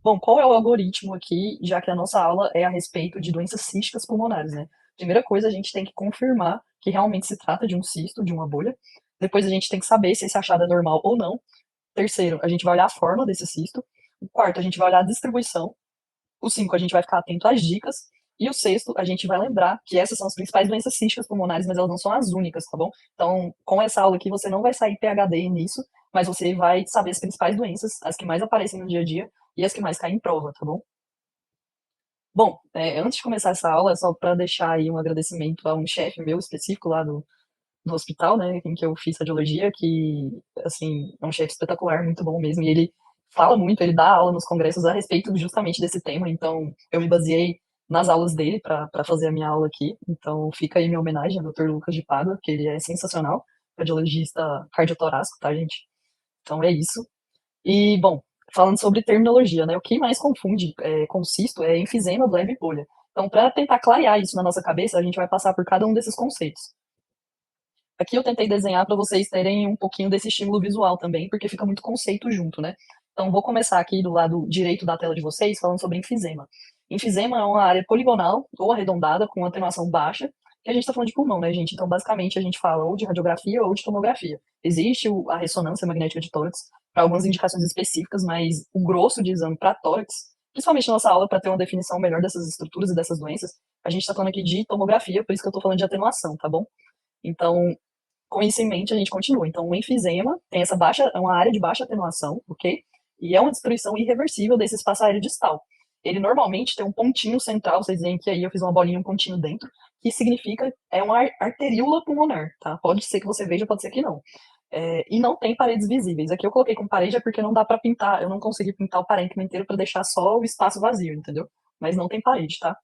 Bom, qual é o algoritmo aqui, já que a nossa aula é a respeito de doenças císticas pulmonares, né? Primeira coisa, a gente tem que confirmar que realmente se trata de um cisto, de uma bolha. Depois a gente tem que saber se esse achado é normal ou não. Terceiro, a gente vai olhar a forma desse cisto. O quarto, a gente vai olhar a distribuição. O cinco, a gente vai ficar atento às dicas. E o sexto, a gente vai lembrar que essas são as principais doenças císticas pulmonares, mas elas não são as únicas, tá bom? Então, com essa aula aqui, você não vai sair PhD nisso, mas você vai saber as principais doenças, as que mais aparecem no dia a dia e as que mais caem em prova, tá bom? Bom, antes de começar essa aula, só para deixar aí um agradecimento a um chefe meu específico lá do hospital, né, em que eu fiz radiologia, que, assim, é um chefe espetacular, muito bom mesmo, e ele fala muito, ele dá aula nos congressos a respeito justamente desse tema, então eu me baseei nas aulas dele para fazer a minha aula aqui, então fica aí minha homenagem ao Dr. Lucas de Pádua, que ele é sensacional, radiologista cardiotorácico, tá, gente? Então é isso. E, bom, falando sobre terminologia, né, o que mais confunde com cisto é enfisema, bleb e bolha. Então, para tentar clarear isso na nossa cabeça, a gente vai passar por cada um desses conceitos. Aqui eu tentei desenhar para vocês terem um pouquinho desse estímulo visual também, porque fica muito conceito junto, né? Então, vou começar aqui do lado direito da tela de vocês, falando sobre enfisema. Enfisema é uma área poligonal ou arredondada com atenuação baixa, que a gente está falando de pulmão, né, gente? Então, basicamente, a gente fala ou de radiografia ou de tomografia. Existe a ressonância magnética de tórax para algumas indicações específicas, mas o grosso de exame para tórax, principalmente na nossa aula, para ter uma definição melhor dessas estruturas e dessas doenças, a gente está falando aqui de tomografia, por isso que eu estou falando de atenuação, tá bom? Então, com isso em mente, a gente continua. Então, o enfisema tem essa baixa, é uma área de baixa atenuação, ok? E é uma destruição irreversível desse espaço aéreo distal. Ele normalmente tem um pontinho central, vocês veem que aí eu fiz uma bolinha, um pontinho dentro, que significa é uma arteríola pulmonar, tá? Pode ser que você veja, pode ser que não. E não tem paredes visíveis. Aqui eu coloquei com parede é porque não dá para pintar, eu não consegui pintar o parênquima inteiro para deixar só o espaço vazio, entendeu? Mas não tem parede, tá?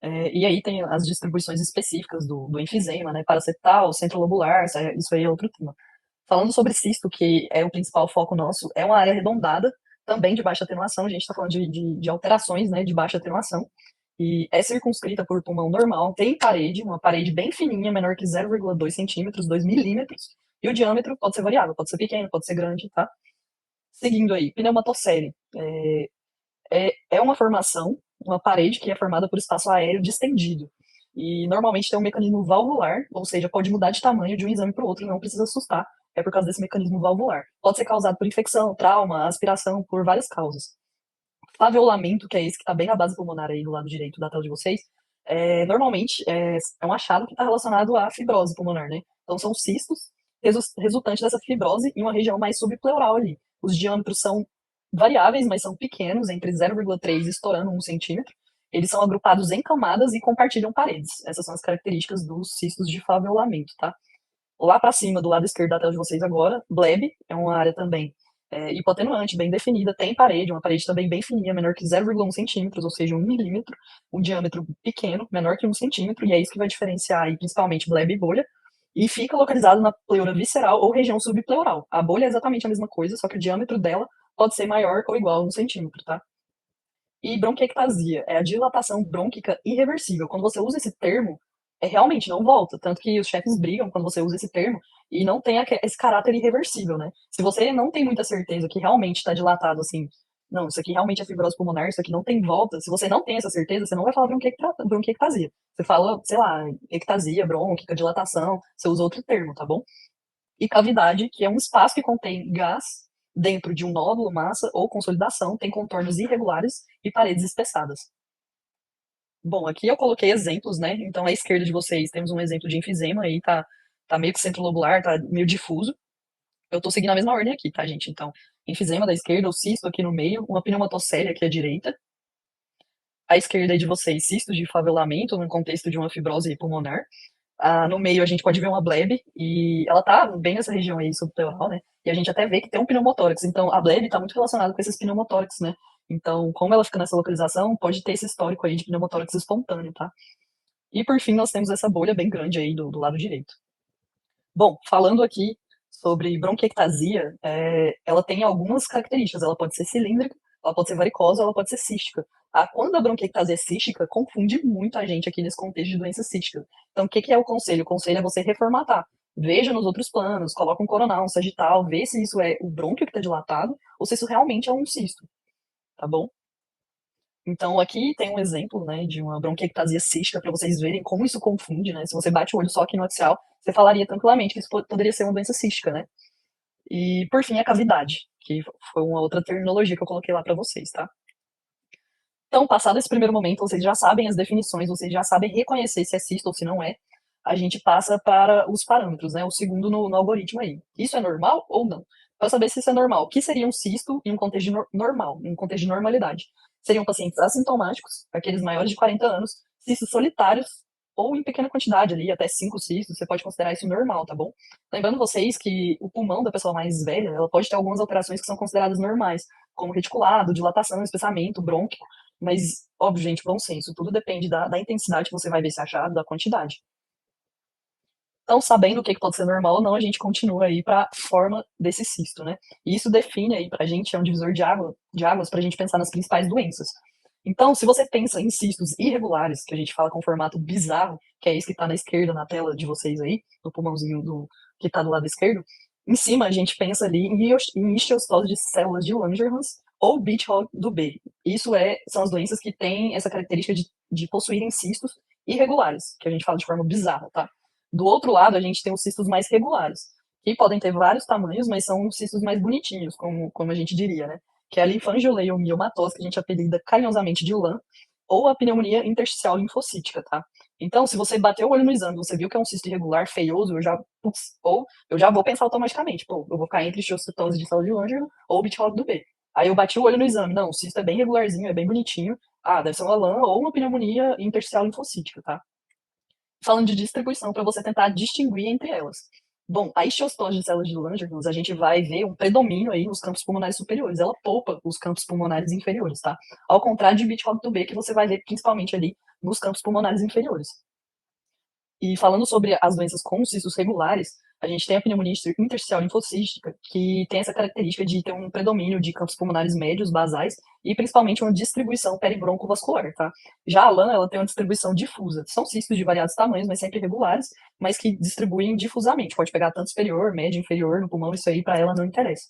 E aí tem as distribuições específicas do enfisema, né? Paracetal, centrolobular, isso aí é outro tema. Falando sobre cisto, que é o principal foco nosso, é uma área arredondada, também de baixa atenuação, a gente está falando de alterações, né, de baixa atenuação, e é circunscrita por pulmão normal, tem parede, uma parede bem fininha, menor que 0,2 centímetros, 2 milímetros, e o diâmetro pode ser variável, pode ser pequeno, pode ser grande, tá? Seguindo aí, pneumatocele. É uma formação, uma parede que é formada por espaço aéreo distendido. E normalmente tem um mecanismo valvular, ou seja, pode mudar de tamanho de um exame para o outro, não precisa assustar, é por causa desse mecanismo valvular. Pode ser causado por infecção, trauma, aspiração, por várias causas. Flaveolamento, que é esse que está bem na base pulmonar aí do lado direito da tela de vocês, normalmente é um achado que está relacionado à fibrose pulmonar, né? Então são cistos resultantes dessa fibrose em uma região mais subpleural ali. Os diâmetros são variáveis, mas são pequenos, entre 0,3 estourando 1 centímetro. Eles são agrupados em camadas e compartilham paredes. Essas são as características dos cistos de flaveolamento, tá? Lá para cima, do lado esquerdo da tela de vocês agora, bleb, é uma área também hipotenuante, bem definida, tem parede, uma parede também bem fininha, menor que 0,1 centímetros, ou seja, 1 milímetro, um diâmetro pequeno, menor que 1 centímetro, e é isso que vai diferenciar aí, principalmente bleb e bolha, e fica localizado na pleura visceral ou região subpleural. A bolha é exatamente a mesma coisa, só que o diâmetro dela pode ser maior ou igual a 1 centímetro, tá? E bronquiectasia é a dilatação brônquica irreversível. Quando você usa esse termo, realmente não volta. Tanto que os chefes brigam quando você usa esse termo e não tem esse caráter irreversível, né? Se você não tem muita certeza que realmente está dilatado assim, não, isso aqui realmente é fibrose pulmonar, isso aqui não tem volta. Se você não tem essa certeza, você não vai falar bronquiectasia. Você fala, sei lá, ectasia, brônquica, dilatação, você usa outro termo, tá bom? E cavidade, que é um espaço que contém gás dentro de um nódulo, massa ou consolidação, tem contornos irregulares e paredes espessadas. Bom, aqui eu coloquei exemplos, né? Então, à esquerda de vocês temos um exemplo de enfisema, aí tá meio que centrolobular, tá meio difuso. Eu tô seguindo a mesma ordem aqui, tá, gente? Então, enfisema da esquerda, o cisto aqui no meio, uma pneumatocele aqui à direita. À esquerda aí de vocês, cistos de favelamento no contexto de uma fibrose pulmonar. No meio a gente pode ver uma bleb e ela tá bem nessa região aí subpleural, né? E a gente até vê que tem um pneumotórax. Então a bleb tá muito relacionada com esses pneumotórax, né? Então, como ela fica nessa localização, pode ter esse histórico aí de pneumotórax espontâneo, tá? E por fim, nós temos essa bolha bem grande aí do lado direito. Bom, falando aqui sobre bronquiectasia, ela tem algumas características. Ela pode ser cilíndrica, ela pode ser varicosa, ela pode ser cística. Quando a bronquiectasia é cística, confunde muito a gente aqui nesse contexto de doença cística. Então, o que é o conselho? O conselho é você reformatar. Veja nos outros planos, coloca um coronal, um sagital, vê se isso é o brônquio que está dilatado ou se isso realmente é um cisto. tá bom? Então, aqui tem um exemplo, né, de uma bronquiectasia cística para vocês verem como isso confunde, né? Se você bate o olho só aqui no axial, você falaria tranquilamente que isso poderia ser uma doença cística, né? E, por fim, a cavidade, que foi uma outra terminologia que eu coloquei lá para vocês, tá? Então, passado esse primeiro momento, vocês já sabem as definições, vocês já sabem reconhecer se é cisto ou se não é. A gente passa para os parâmetros, né? O segundo no algoritmo aí. Isso é normal ou não? Para saber se isso é normal, o que seria um cisto em um contexto normal, em um contexto de normalidade? Seriam pacientes assintomáticos, aqueles maiores de 40 anos, cistos solitários ou em pequena quantidade ali, até 5 cistos, você pode considerar isso normal, tá bom? Lembrando vocês que o pulmão da pessoa mais velha, ela pode ter algumas alterações que são consideradas normais, como reticulado, dilatação, espessamento, brônquio, mas, óbvio, gente, bom senso, tudo depende da intensidade que você vai ver se achado, da quantidade. Então, sabendo o que pode ser normal ou não, a gente continua aí para a forma desse cisto, né? E isso define aí para a gente, é um divisor de águas para a gente pensar nas principais doenças. Então, se você pensa em cistos irregulares, que a gente fala com formato bizarro, que é esse que está na esquerda na tela de vocês aí, no pulmãozinho que está do lado esquerdo, em cima a gente pensa ali em istiostose de células de Langerhans ou Bitt-Hog do B. São as doenças que têm essa característica de possuírem cistos irregulares, que a gente fala de forma bizarra, tá? Do outro lado, a gente tem os cistos mais regulares, que podem ter vários tamanhos, mas são cistos mais bonitinhos, como a gente diria, né? Que é a linfangioleumiomatosa, que a gente apelida carinhosamente de LAN, ou a pneumonia intersticial linfocítica, tá? Então, se você bateu o olho no exame, você viu que é um cisto irregular, feioso, eu já vou pensar automaticamente, pô, eu vou ficar entre osteocitose de célula de Langerhans ou Bitt-Hog do B. Aí eu bati o olho no exame, não, o cisto é bem regularzinho, é bem bonitinho, deve ser uma LAN ou uma pneumonia intersticial linfocítica, tá? Falando de distribuição para você tentar distinguir entre elas. Bom, a istiostose de células de Langerhans, a gente vai ver um predomínio aí nos campos pulmonares superiores. Ela poupa os campos pulmonares inferiores, tá? Ao contrário de Bitt-Hog-2B, que você vai ver principalmente ali nos campos pulmonares inferiores. E falando sobre as doenças com cistos regulares, a gente tem a pneumonia intersticial linfocística, que tem essa característica de ter um predomínio de campos pulmonares médios, basais, e principalmente uma distribuição peribroncovascular, tá? Já a LAN, ela tem uma distribuição difusa. São cistos de variados tamanhos, mas sempre regulares, mas que distribuem difusamente. Pode pegar tanto superior, médio, inferior no pulmão, isso aí para ela não interessa.